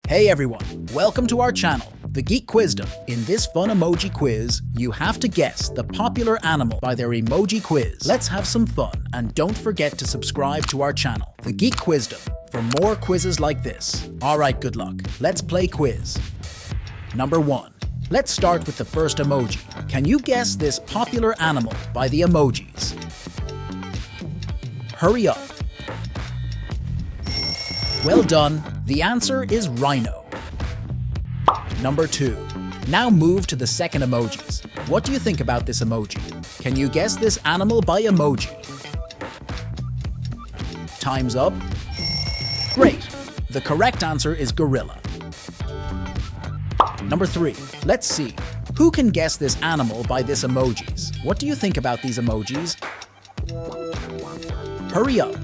Hey everyone, welcome to our channel, the Geek Quizdom. In this fun emoji quiz, you have to guess the popular animal by their emoji quiz. Let's have some fun, and don't forget to subscribe to our channel, the Geek Quizdom, for more quizzes like this. Alright, good luck. Let's play quiz. Number 1. Let's start with the first emoji. Can you guess this popular animal by the emojis? Hurry up. Well done. The answer is rhino. Number 2. Now move to the second emojis. What do you think about this emoji? Can you guess this animal by emoji? Time's up. Great. The correct answer is gorilla. Number 3. Let's see. Who can guess this animal by this emojis? What do you think about these emojis? Hurry up.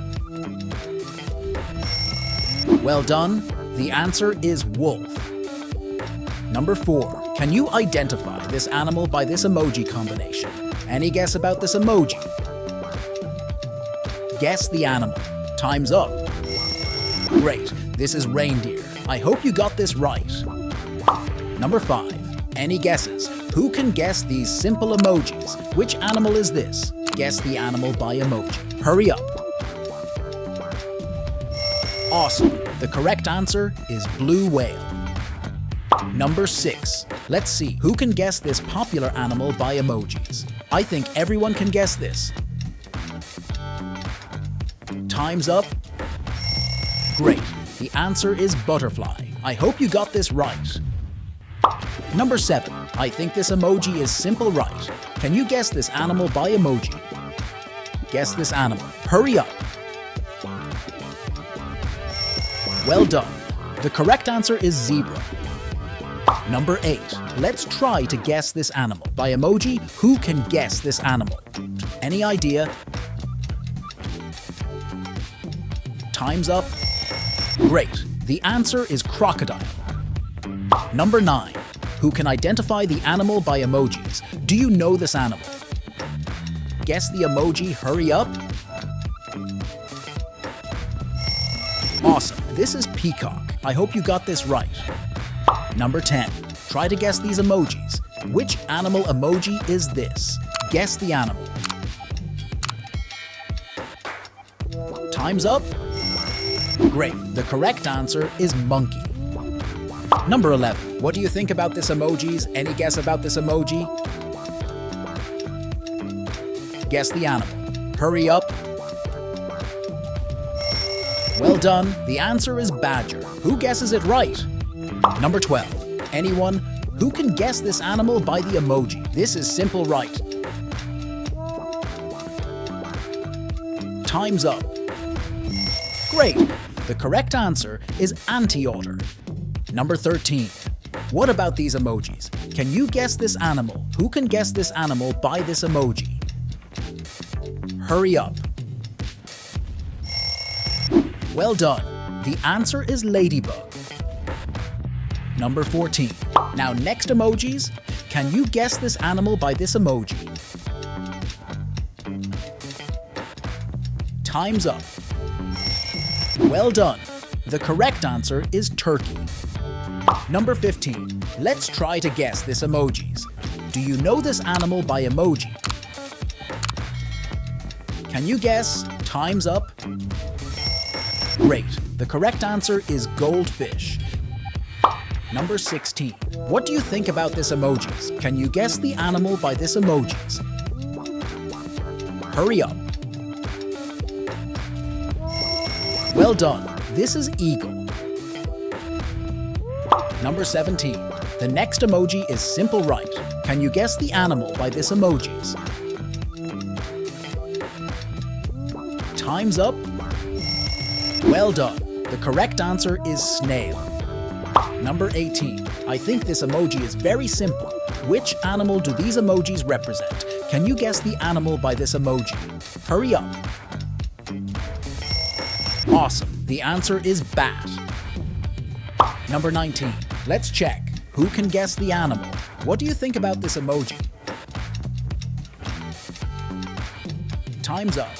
Well done. The answer is wolf. Number 4. Can you identify this animal by this emoji combination? Any guess about this emoji? Guess the animal. Time's up. Great. This is reindeer. I hope you got this right. Number 5. Any guesses? Who can guess these simple emojis? Which animal is this? Guess the animal by emoji. Hurry up. Awesome. The correct answer is blue whale. Number 6. Let's see. Who can guess this popular animal by emojis? I think everyone can guess this. Time's up. Great. The answer is butterfly. I hope you got this right. Number 7. I think this emoji is simple right. Can you guess this animal by emoji? Guess this animal. Hurry up. Well done. The correct answer is zebra. Number 8. Let's try to guess this animal. By emoji, who can guess this animal? Any idea? Time's up. Great. The answer is crocodile. Number 9. Who can identify the animal by emojis? Do you know this animal? Guess the emoji. Hurry up. Awesome. This is peacock. I hope you got this right. Number 10. Try to guess these emojis. Which animal emoji is this? Guess the animal. Time's up. Great. The correct answer is monkey. Number 11. What do you think about this emojis? Any guess about this emoji? Guess the animal. Hurry up. Well done. The answer is badger. Who guesses it right? Number 12. Anyone? Who can guess this animal by the emoji? This is simple right. Time's up. Great. The correct answer is anteater. Number 13. What about these emojis? Can you guess this animal? Who can guess this animal by this emoji? Hurry up. Well done. The answer is ladybug. Number 14. Now next emojis. Can you guess this animal by this emoji? Time's up. Well done. The correct answer is turkey. Number 15. Let's try to guess this emojis. Do you know this animal by emoji? Can you guess? Time's up. Great. The correct answer is goldfish. Number 16. What do you think about this emojis? Can you guess the animal by this emojis? Hurry up. Well done. This is eagle. Number 17. The next emoji is simple right. Can you guess the animal by this emojis? Time's up. Well done. The correct answer is snail. Number 18. I think this emoji is very simple. Which animal do these emojis represent? Can you guess the animal by this emoji? Hurry up. Awesome. The answer is bat. Number 19. Let's check. Who can guess the animal? What do you think about this emoji? Time's up.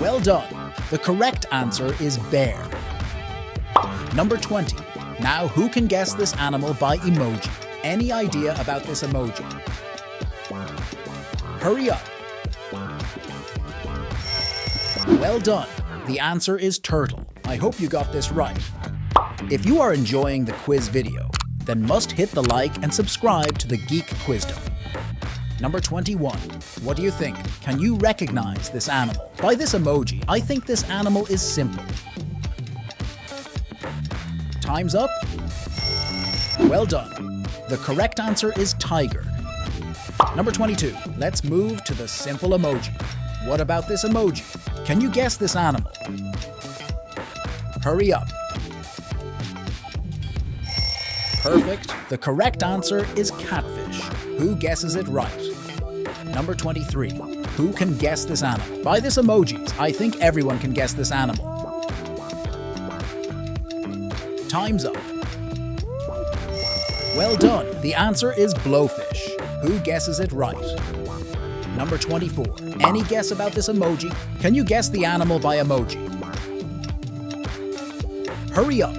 Well done. The correct answer is bear. Number 20. Now who can guess this animal by emoji? Any idea about this emoji? Hurry up. Well done. The answer is turtle. I hope you got this right. If you are enjoying the quiz video, then must hit the like and subscribe to the Geek Quizdom. Number 21. What do you think? Can you recognize this animal? By this emoji, I think this animal is simple. Time's up. Well done. The correct answer is tiger. Number 22. Let's move to the simple emoji. What about this emoji? Can you guess this animal? Hurry up. Perfect. The correct answer is catfish. Who guesses it right? Number 23. Who can guess this animal? By this emojis, I think everyone can guess this animal. Time's up. Well done. The answer is blowfish. Who guesses it right? Number 24. Any guess about this emoji? Can you guess the animal by emoji? Hurry up.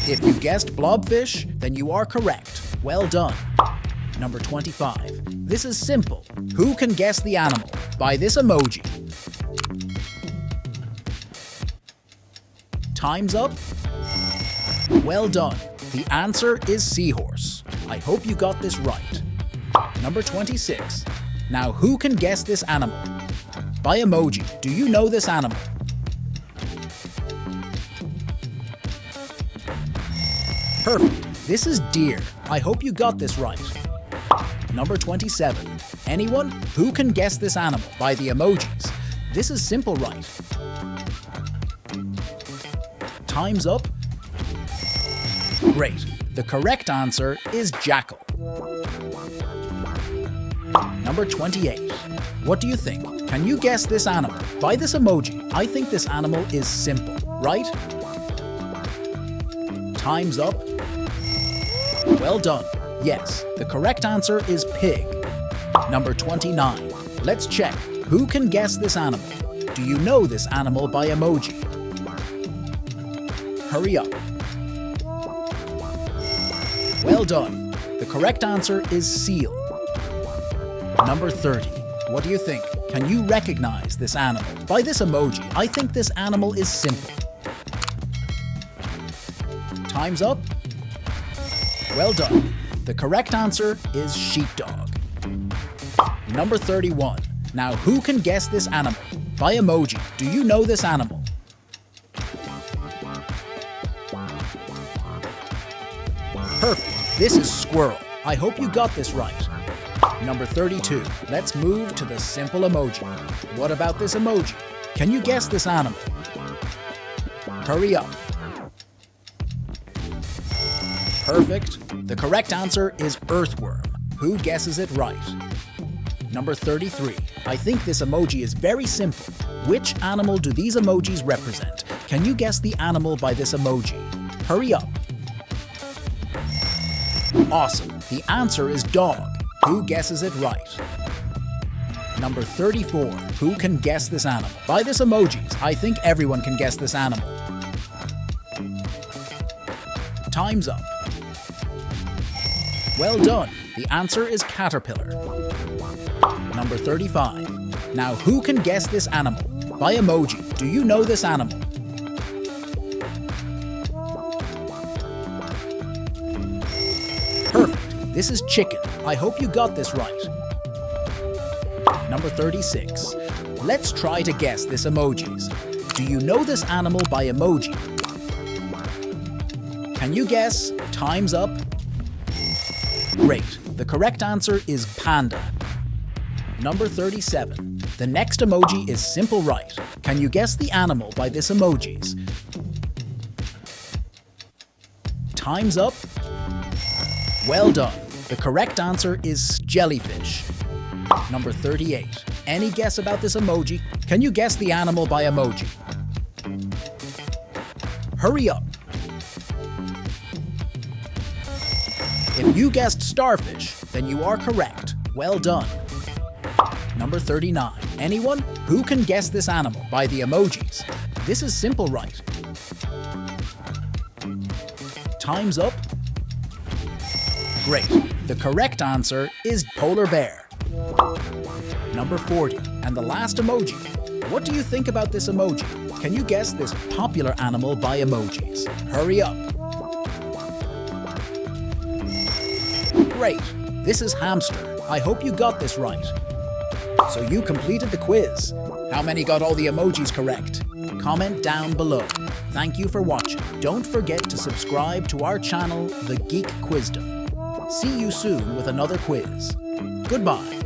If you guessed blobfish, then you are correct. Well done. Number 25. This is simple. Who can guess the animal by this emoji? Time's up. Well done. The answer is seahorse. I hope you got this right. Number 26. Now who can guess this animal? By emoji, do you know this animal? Perfect. This is deer. I hope you got this right. Number 27. Anyone who can guess this animal by the emojis? This is simple, right? Time's up. Great. The correct answer is jackal. Number 28. What do you think? Can you guess this animal? By this emoji, I think this animal is simple, right? Time's up. Well done. Yes, the correct answer is pig. Number 29. Let's check. Who can guess this animal? Do you know this animal by emoji? Hurry up. Well done. The correct answer is seal. Number 30. What do you think? Can you recognize this animal? By this emoji, I think this animal is simple. Time's up. Well done. The correct answer is sheepdog. Number 31. Now who can guess this animal? By emoji, do you know this animal? Perfect. This is squirrel. I hope you got this right. Number 32. Let's move to the simple emoji. What about this emoji? Can you guess this animal? Hurry up. Perfect. The correct answer is earthworm. Who guesses it right? Number 33. I think this emoji is very simple. Which animal do these emojis represent? Can you guess the animal by this emoji? Hurry up. Awesome. The answer is dog. Who guesses it right? Number 34. Who can guess this animal? By this emojis, I think everyone can guess this animal. Time's up. Well done. The answer is caterpillar. Number 35. Now who can guess this animal? By emoji, do you know this animal? Perfect. This is chicken. I hope you got this right. Number 36. Let's try to guess this emojis. Do you know this animal by emoji? Can you guess? Time's up. Great. The correct answer is panda. Number 37. The next emoji is simple, right? Can you guess the animal by this emojis? Time's up. Well done. The correct answer is jellyfish. Number 38. Any guess about this emoji? Can you guess the animal by emoji? Hurry up. If you guessed starfish, then you are correct. Well done. Number 39. Anyone who can guess this animal by the emojis? This is simple, right? Time's up. Great. The correct answer is polar bear. Number 40, and the last emoji. What do you think about this emoji? Can you guess this popular animal by emojis? Hurry up. Great. This is hamster. I hope you got this right. So you completed the quiz. How many got all the emojis correct? Comment down below. Thank you for watching. Don't forget to subscribe to our channel, The Geek Quizdom. See you soon with another quiz. Goodbye.